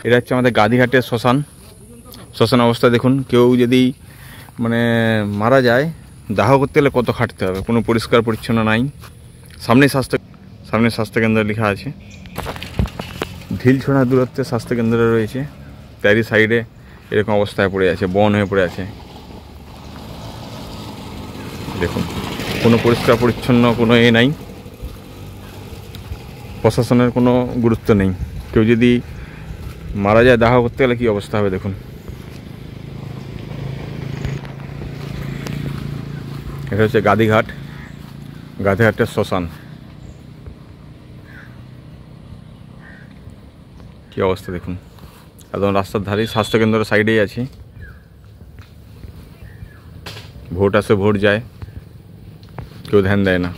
এটা হচ্ছে আমাদের গাদিঘাটের শ্মশান অবস্থা দেখুন। কেউ যদি মানে মারা যায়, দাহ করতে গেলে কত খাটতে হবে, কোনো পরিষ্কার পরিচ্ছন্ন নাই। সামনে স্বাস্থ্যকেন্দ্র লেখা আছে, ঢিল ছোঁড়া দূরত্বে স্বাস্থ্যকেন্দ্র রয়েছে, তারই সাইডে এরকম অবস্থায় পড়ে আছে, বন হয়ে পড়ে আছে। দেখুন কোনো পরিষ্কার পরিচ্ছন্ন কোনো নাই, প্রশাসনের কোনো গুরুত্ব নেই। কেউ যদি মারা যায় দাহ করতে গেলে কী অবস্থা হবে দেখুন। এটা হচ্ছে গাদিঘাটের শ্মশান। কী অবস্থা দেখুন, একদম রাস্তার ধারেই, স্বাস্থ্যকেন্দ্রের সাইডেই আছে। ভোট আসে ভোট যায়, কেউ ধ্যান দেয় না।